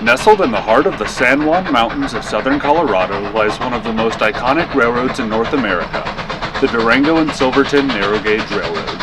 Nestled in the heart of the San Juan Mountains of southern Colorado lies one of the most iconic railroads in North America, the Durango and Silverton Narrow Gauge Railroad.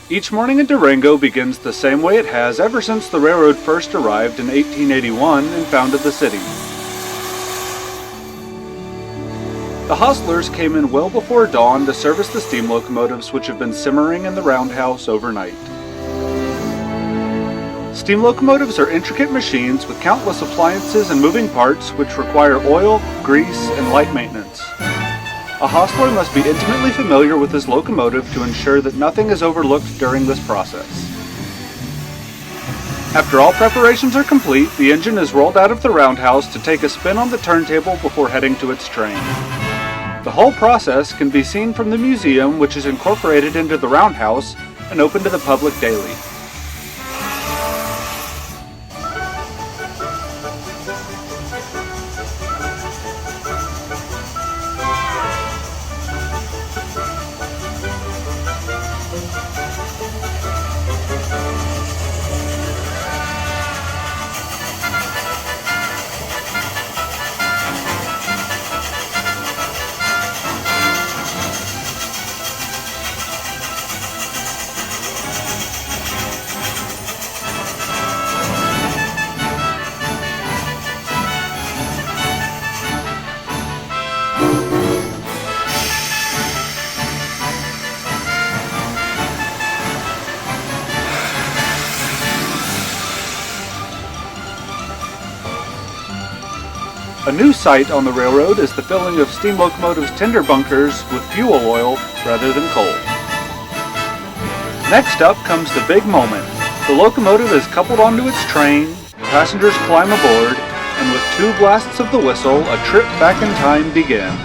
Each morning in Durango begins the same way it has ever since the railroad first arrived in 1881 and founded the city. The hostlers came in well before dawn to service the steam locomotives which have been simmering in the roundhouse overnight. Steam locomotives are intricate machines with countless appliances and moving parts which require oil, grease, and light maintenance. A hostler must be intimately familiar with his locomotive to ensure that nothing is overlooked during this process. After all preparations are complete, the engine is rolled out of the roundhouse to take a spin on the turntable before heading to its train. The whole process can be seen from the museum, which is incorporated into the roundhouse and open to the public daily. A new sight on the railroad is the filling of steam locomotives' tinder bunkers with fuel oil rather than coal. Next up comes the big moment. The locomotive is coupled onto its train, passengers climb aboard, and with 2 blasts of the whistle, a trip back in time begins.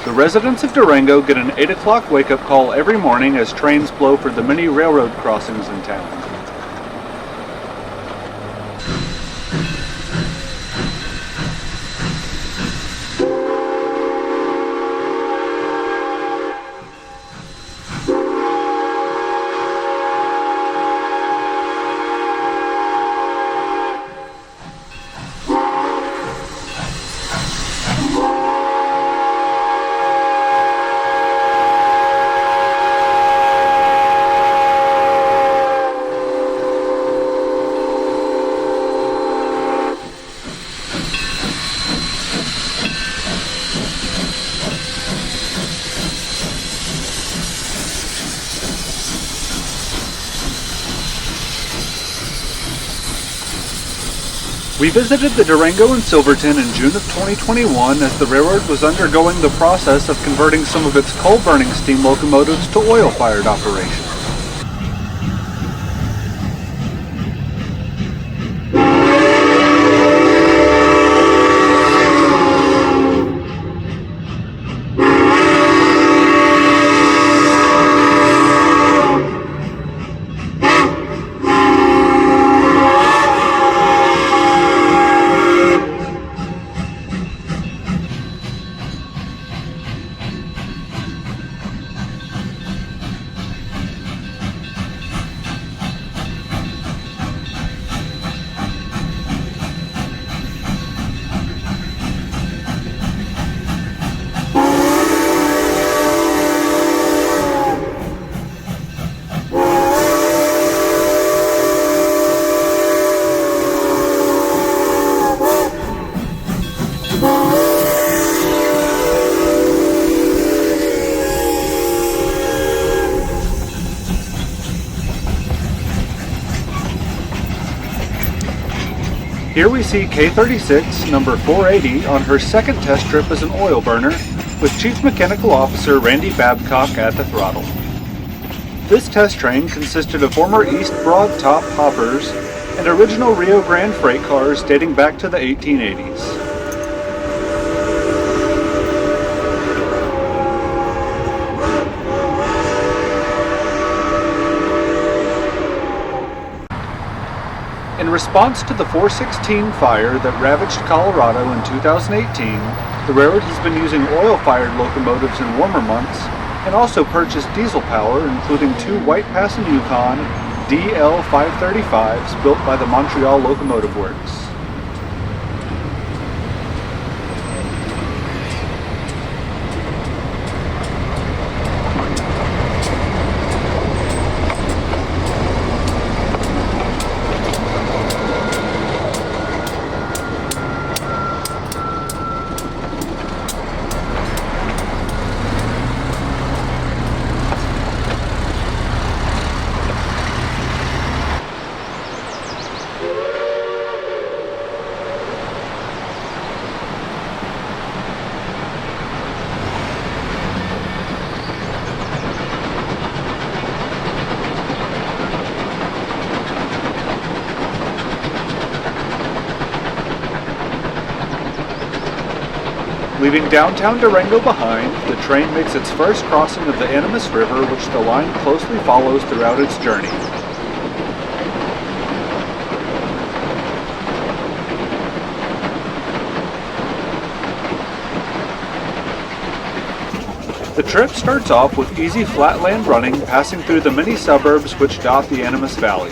The residents of Durango get an 8 o'clock wake-up call every morning as trains blow for the many railroad crossings in town. We visited the Durango and Silverton in June of 2021 as the railroad was undergoing the process of converting some of its coal-burning steam locomotives to oil-fired operations. Here we see K36, number 480, on her second test trip as an oil burner, with Chief Mechanical Officer Randy Babcock at the throttle. This test train consisted of former East Broad Top hoppers and original Rio Grande freight cars dating back to the 1880s. In response to the 416 fire that ravaged Colorado in 2018, the railroad has been using oil-fired locomotives in warmer months and also purchased diesel power, including 2 White Pass and Yukon DL535s built by the Montreal Locomotive Works. Leaving downtown Durango behind, the train makes its first crossing of the Animas River, which the line closely follows throughout its journey. The trip starts off with easy flatland running, passing through the many suburbs which dot the Animas Valley.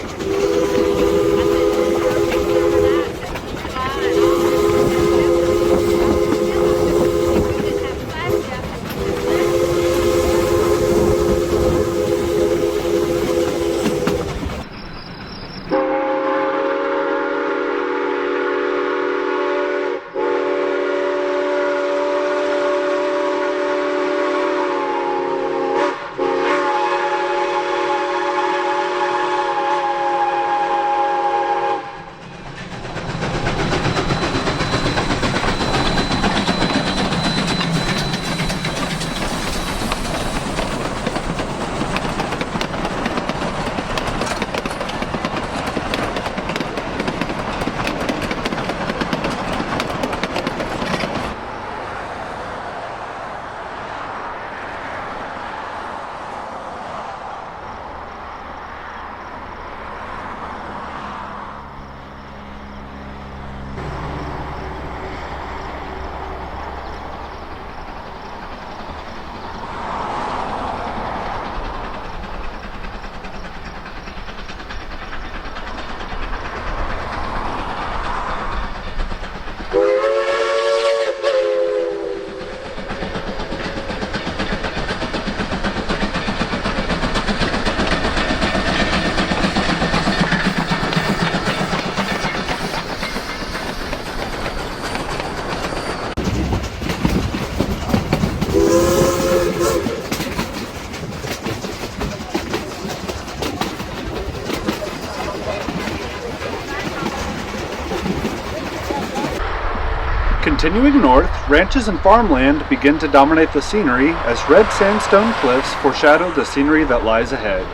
Continuing north, ranches and farmland begin to dominate the scenery as red sandstone cliffs foreshadow the scenery that lies ahead.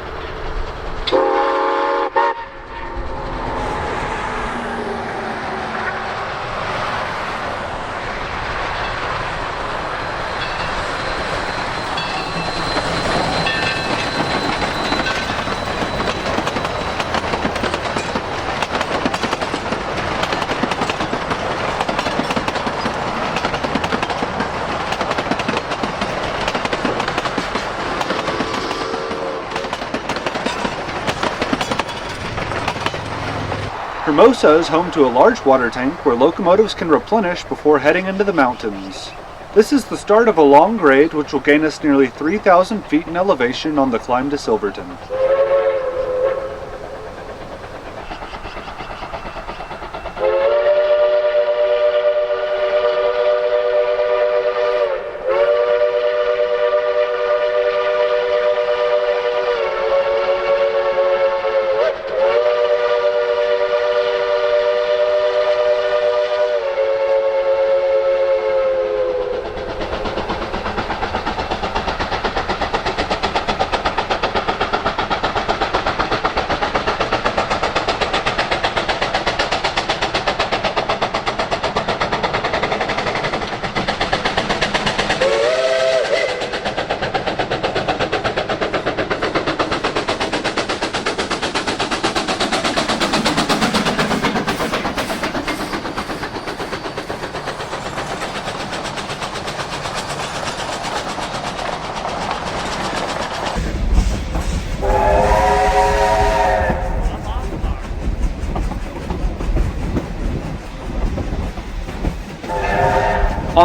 Hermosa is home to a large water tank where locomotives can replenish before heading into the mountains. This is the start of a long grade which will gain us nearly 3,000 feet in elevation on the climb to Silverton.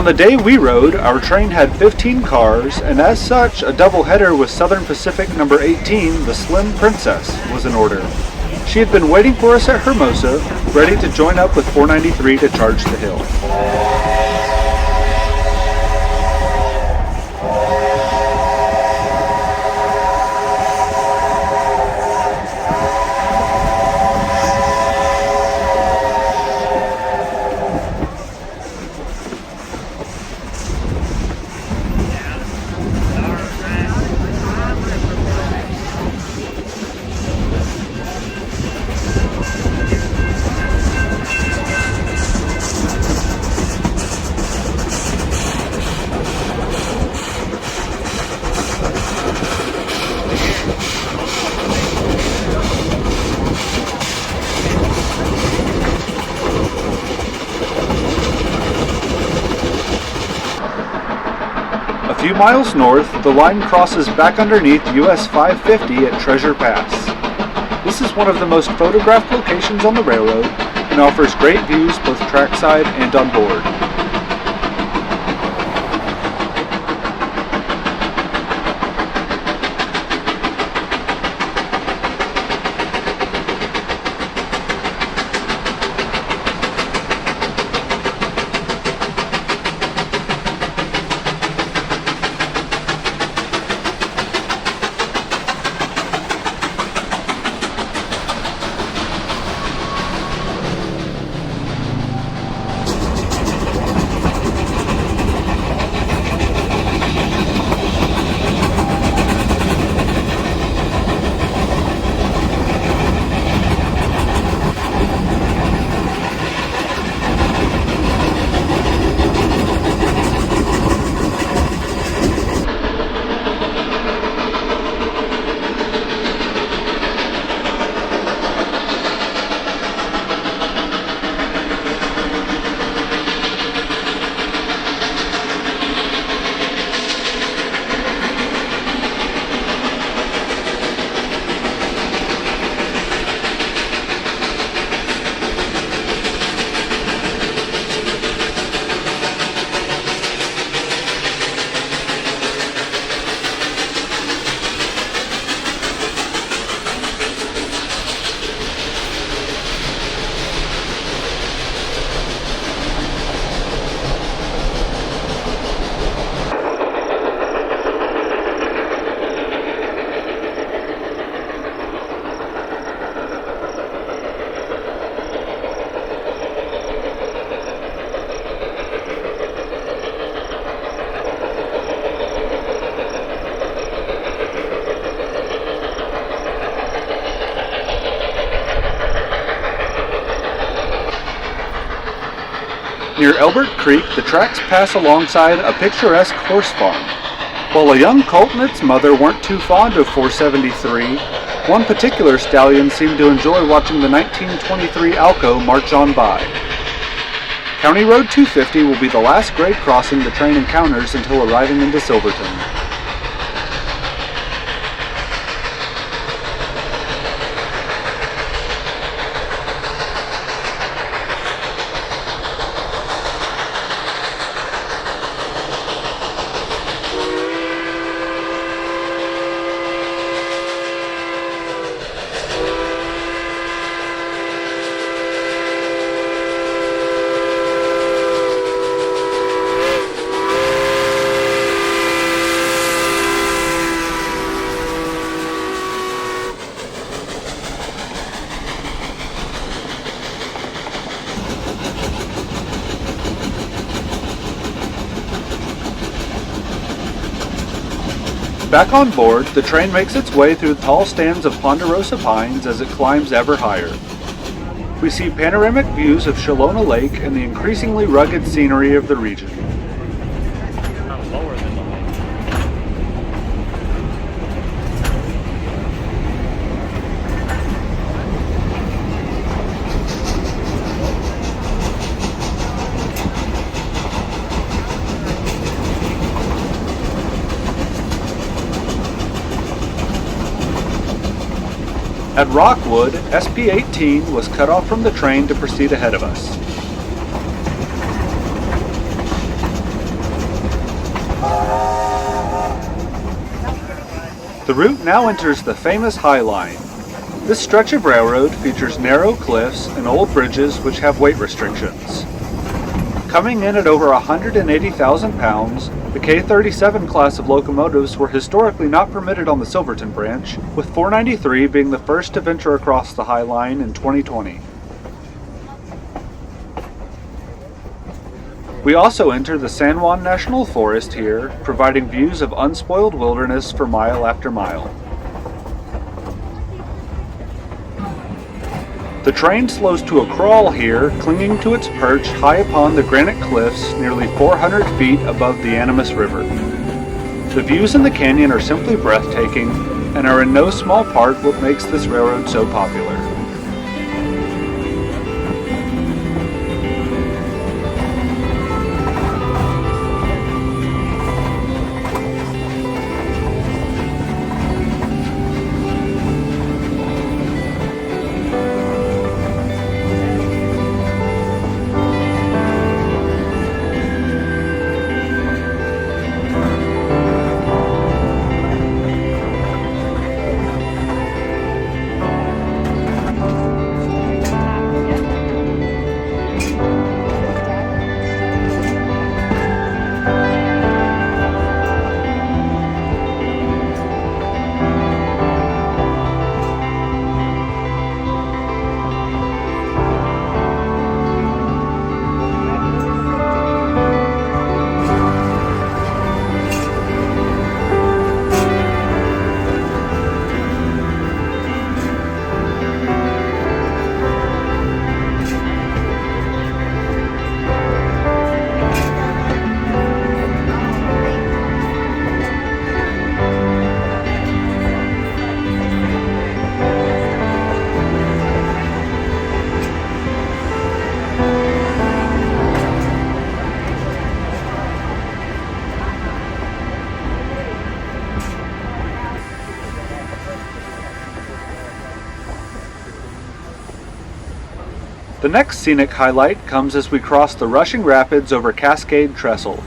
On the day we rode, our train had 15 cars, and as such, a double header with Southern Pacific number 18, the Slim Princess, was in order. She had been waiting for us at Hermosa, ready to join up with 493 to charge the hill. A few miles north, the line crosses back underneath US 550 at Treasure Pass. This is one of the most photographed locations on the railroad and offers great views both trackside and on board. Near Elbert Creek, the tracks pass alongside a picturesque horse farm. While a young colt and its mother weren't too fond of 473, one particular stallion seemed to enjoy watching the 1923 Alco march on by. County Road 250 will be the last grade crossing the train encounters until arriving into Silverton. Back on board, the train makes its way through the tall stands of ponderosa pines as it climbs ever higher. We see panoramic views of Shalona Lake and the increasingly rugged scenery of the region. At Rockwood, SP-18 was cut off from the train to proceed ahead of us. The route now enters the famous High Line. This stretch of railroad features narrow cliffs and old bridges which have weight restrictions. Coming in at over 180,000 pounds, the K-37 class of locomotives were historically not permitted on the Silverton branch, with 493 being the first to venture across the High Line in 2020. We also enter the San Juan National Forest here, providing views of unspoiled wilderness for mile after mile. The train slows to a crawl here, clinging to its perch high upon the granite cliffs nearly 400 feet above the Animas River. The views in the canyon are simply breathtaking and are in no small part what makes this railroad so popular. The next scenic highlight comes as we cross the rushing rapids over Cascade Trestle.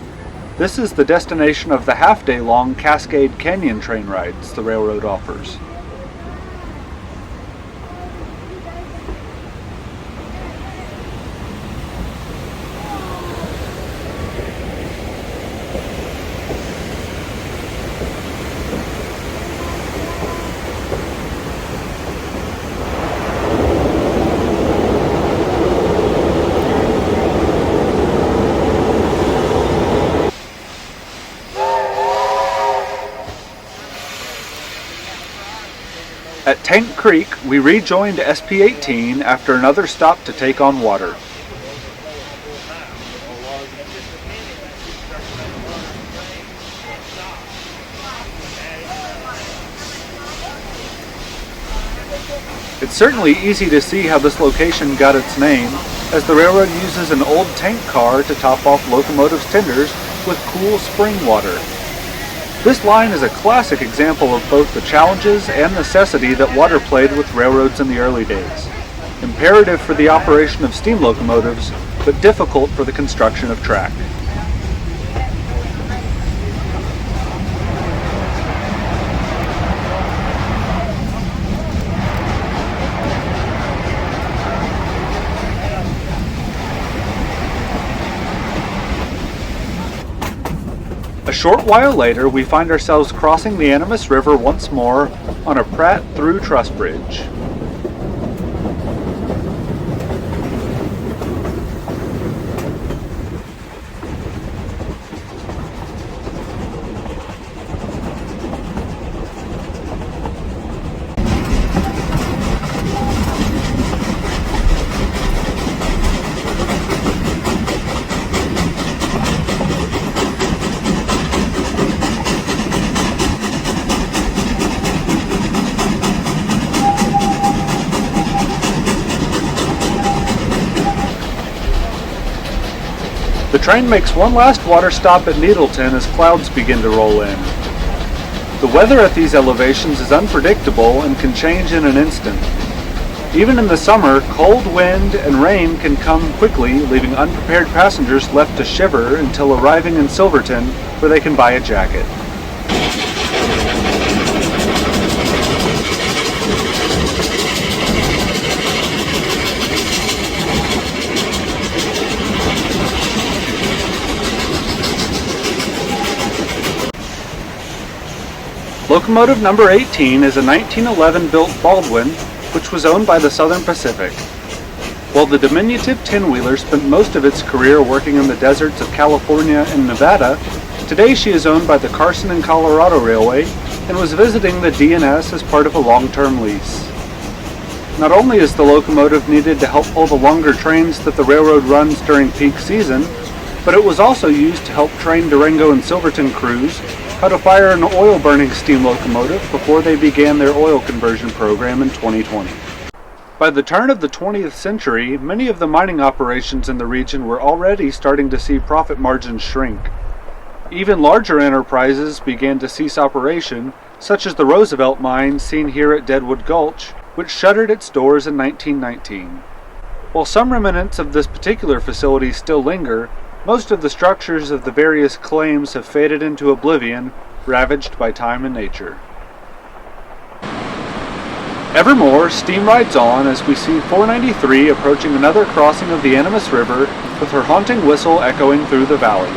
This is the destination of the half-day-long Cascade Canyon train rides the railroad offers. At Tank Creek, we rejoined SP-18 after another stop to take on water. It's certainly easy to see how this location got its name, as the railroad uses an old tank car to top off locomotives' tenders with cool spring water. This line is a classic example of both the challenges and necessity that water played with railroads in the early days. Imperative for the operation of steam locomotives, but difficult for the construction of track. A short while later, we find ourselves crossing the Animas River once more on a Pratt through truss bridge. The train makes one last water stop at Needleton as clouds begin to roll in. The weather at these elevations is unpredictable and can change in an instant. Even in the summer, cold wind and rain can come quickly, leaving unprepared passengers left to shiver until arriving in Silverton, where they can buy a jacket. Locomotive number 18 is a 1911 built Baldwin, which was owned by the Southern Pacific. While the diminutive 10-wheeler spent most of its career working in the deserts of California and Nevada, today she is owned by the Carson and Colorado Railway and was visiting the DNS as part of a long-term lease. Not only is the locomotive needed to help pull the longer trains that the railroad runs during peak season, but it was also used to help train Durango and Silverton crews how to fire an oil-burning steam locomotive before they began their oil conversion program in 2020. By the turn of the 20th century, many of the mining operations in the region were already starting to see profit margins shrink. Even larger enterprises began to cease operation, such as the Roosevelt mine seen here at Deadwood Gulch, which shuttered its doors in 1919. While some remnants of this particular facility still linger, most of the structures of the various claims have faded into oblivion, ravaged by time and nature. Evermore, steam rides on as we see 493 approaching another crossing of the Animas River with her haunting whistle echoing through the valley.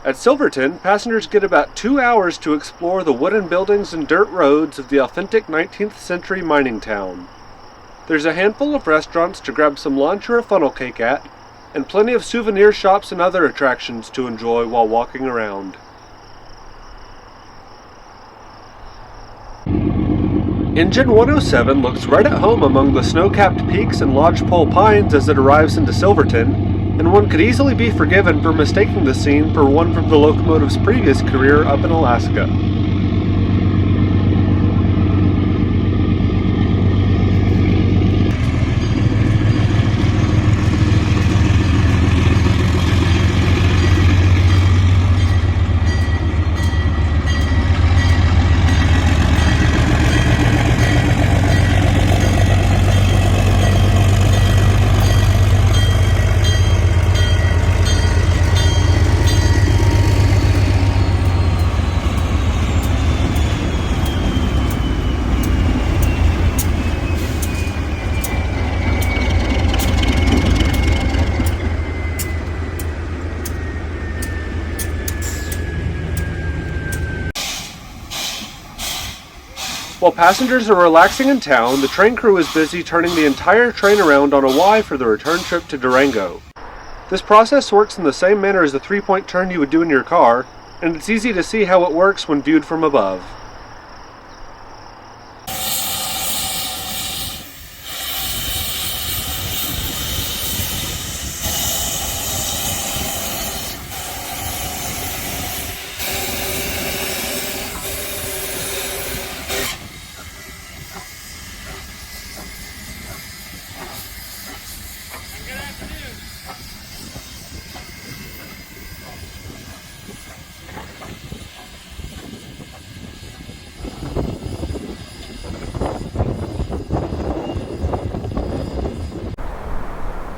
At Silverton, passengers get about 2 hours to explore the wooden buildings and dirt roads of the authentic 19th century mining town. There's a handful of restaurants to grab some lunch or a funnel cake at, and plenty of souvenir shops and other attractions to enjoy while walking around. Engine 107 looks right at home among the snow-capped peaks and lodgepole pines as it arrives into Silverton, and one could easily be forgiven for mistaking the scene for one from the locomotive's previous career up in Alaska. While passengers are relaxing in town, the train crew is busy turning the entire train around on a Y for the return trip to Durango. This process works in the same manner as a 3-point turn you would do in your car, and it's easy to see how it works when viewed from above.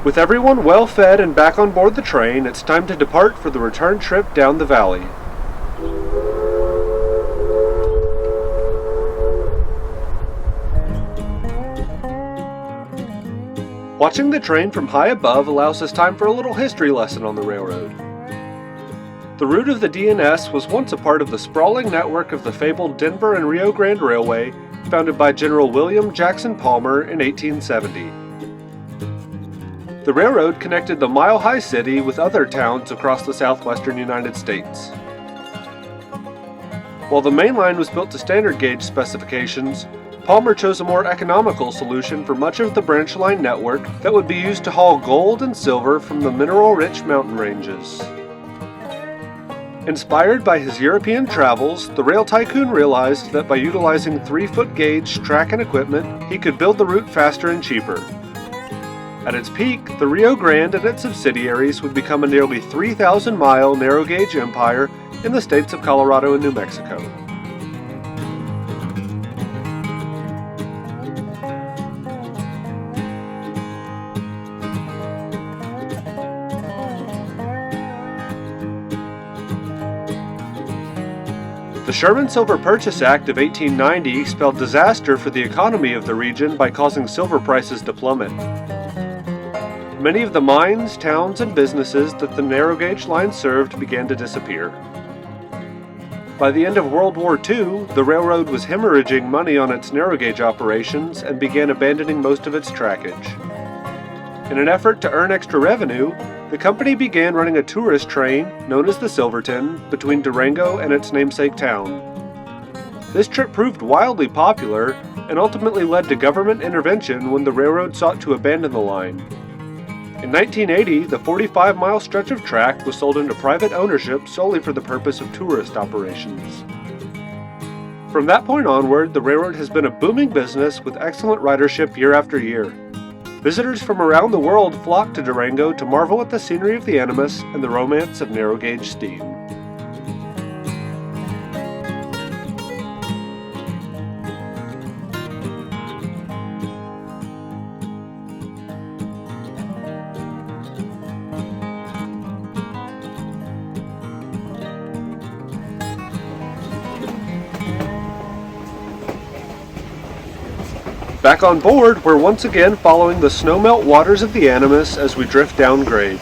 With everyone well fed and back on board the train, it's time to depart for the return trip down the valley. Watching the train from high above allows us time for a little history lesson on the railroad. The route of the D&S was once a part of the sprawling network of the fabled Denver and Rio Grande Railway, founded by General William Jackson Palmer in 1870. The railroad connected the mile-high city with other towns across the southwestern United States. While the main line was built to standard gauge specifications, Palmer chose a more economical solution for much of the branch line network that would be used to haul gold and silver from the mineral-rich mountain ranges. Inspired by his European travels, the rail tycoon realized that by utilizing 3-foot gauge track and equipment, he could build the route faster and cheaper. At its peak, the Rio Grande and its subsidiaries would become a nearly 3,000-mile narrow-gauge empire in the states of Colorado and New Mexico. The Sherman Silver Purchase Act of 1890 spelled disaster for the economy of the region by causing silver prices to plummet. Many of the mines, towns, and businesses that the narrow gauge line served began to disappear. By the end of World War II, the railroad was hemorrhaging money on its narrow gauge operations and began abandoning most of its trackage. In an effort to earn extra revenue, the company began running a tourist train, known as the Silverton, between Durango and its namesake town. This trip proved wildly popular and ultimately led to government intervention when the railroad sought to abandon the line. In 1980, the 45-mile stretch of track was sold into private ownership solely for the purpose of tourist operations. From that point onward, the railroad has been a booming business with excellent ridership year after year. Visitors from around the world flock to Durango to marvel at the scenery of the Animus and the romance of narrow-gauge steam. Back on board, we're once again following the snowmelt waters of the Animus as we drift down grade.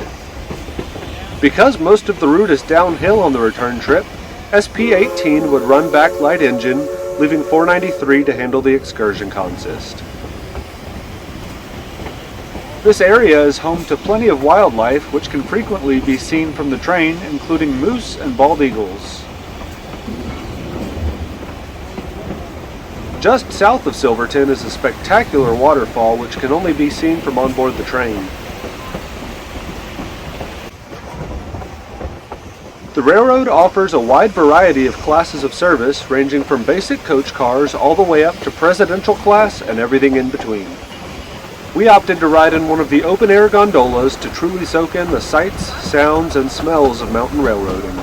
Because most of the route is downhill on the return trip, SP-18 would run back light engine, leaving 493 to handle the excursion consist. This area is home to plenty of wildlife which can frequently be seen from the train, including moose and bald eagles. Just south of Silverton is a spectacular waterfall which can only be seen from on board the train. The railroad offers a wide variety of classes of service ranging from basic coach cars all the way up to presidential class and everything in between. We opted to ride in one of the open-air gondolas to truly soak in the sights, sounds, and smells of mountain railroading.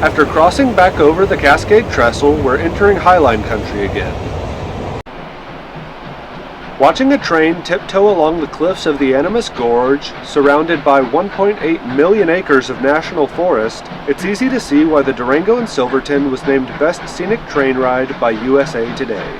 After crossing back over the Cascade Trestle, we're entering Highline country again. Watching a train tiptoe along the cliffs of the Animus Gorge, surrounded by 1.8 million acres of national forest, it's easy to see why the Durango and Silverton was named Best Scenic Train Ride by USA Today.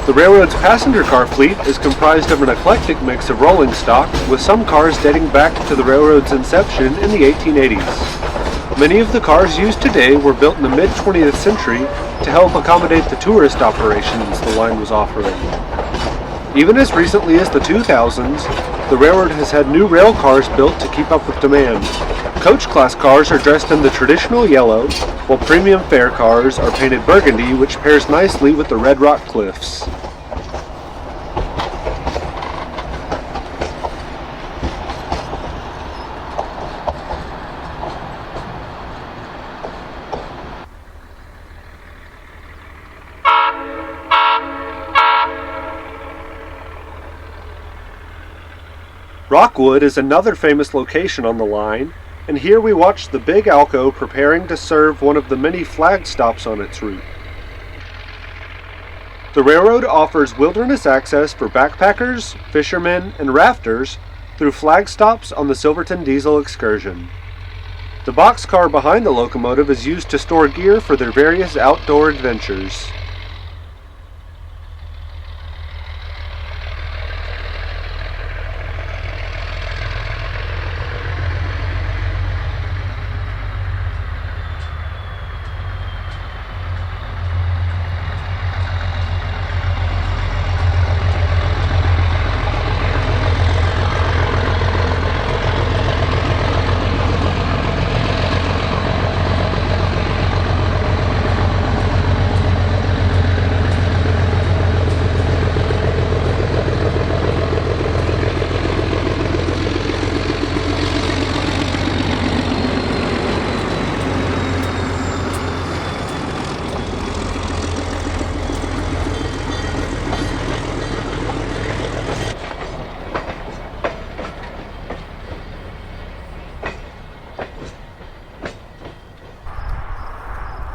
The railroad's passenger car fleet is comprised of an eclectic mix of rolling stock, with some cars dating back to the railroad's inception in the 1880s. Many of the cars used today were built in the mid-20th century to help accommodate the tourist operations the line was offering. Even as recently as the 2000s, the railroad has had new rail cars built to keep up with demand. Coach class cars are dressed in the traditional yellow, while premium fare cars are painted burgundy, which pairs nicely with the red rock cliffs. Rockwood is another famous location on the line, and here we watch the Big Alco preparing to serve one of the many flag stops on its route. The railroad offers wilderness access for backpackers, fishermen, and rafters through flag stops on the Silverton diesel excursion. The boxcar behind the locomotive is used to store gear for their various outdoor adventures.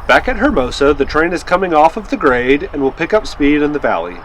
Back at Hermosa, the train is coming off of the grade and will pick up speed in the valley.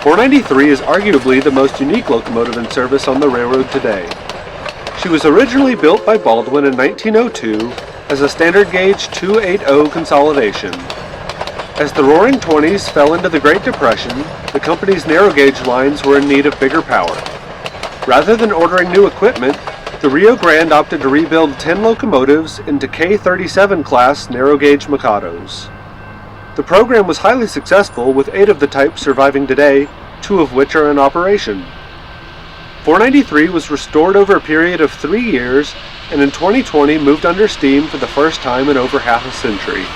.493 is arguably the most unique locomotive in service on the railroad today. She was originally built by Baldwin in 1902 as a standard gauge 280 consolidation. As the Roaring Twenties fell into the Great Depression, the company's narrow gauge lines were in need of bigger power. Rather than ordering new equipment, the Rio Grande opted to rebuild 10 locomotives into K37 class narrow gauge Mikados. The program was highly successful, with 8 of the type surviving today, 2 of which are in operation. .493 was restored over a period of 3 years, and in 2020 moved under steam for the first time in over half a century.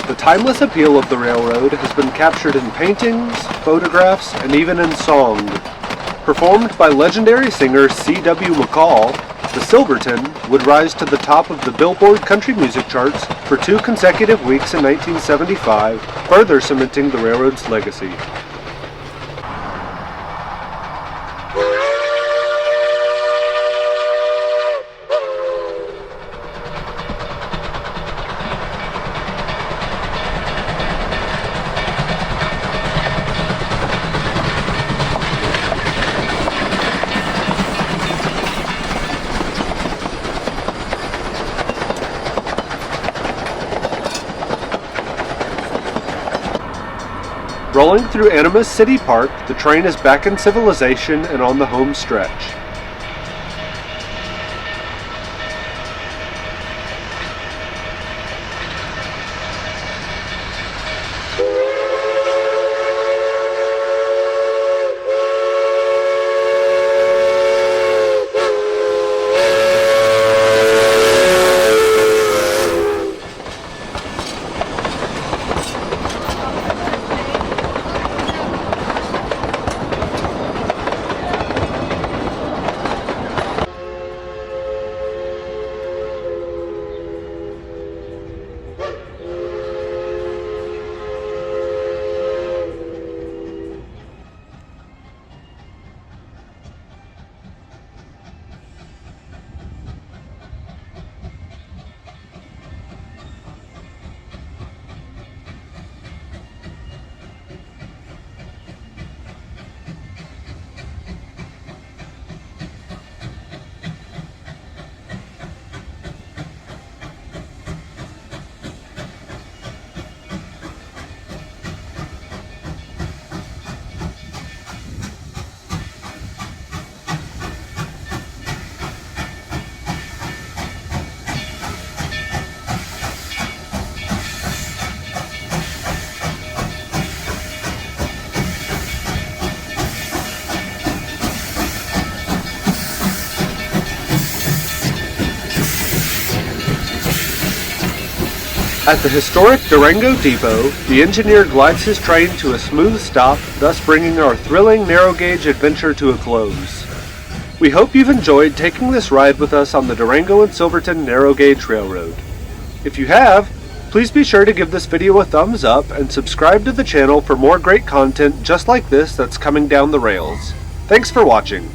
The timeless appeal of the railroad has been captured in paintings, photographs, and even in song. Performed by legendary singer C.W. McCall, the Silverton would rise to the top of the Billboard country music charts for 2 consecutive weeks in 1975, further cementing the railroad's legacy. Rolling through Animas City Park, the train is back in civilization and on the home stretch. At the historic Durango depot, the engineer glides his train to a smooth stop, thus bringing our thrilling narrow-gauge adventure to a close. We hope you've enjoyed taking this ride with us on the Durango and Silverton narrow-gauge railroad. If you have, please be sure to give this video a thumbs up and subscribe to the channel for more great content just like this that's coming down the rails. Thanks for watching.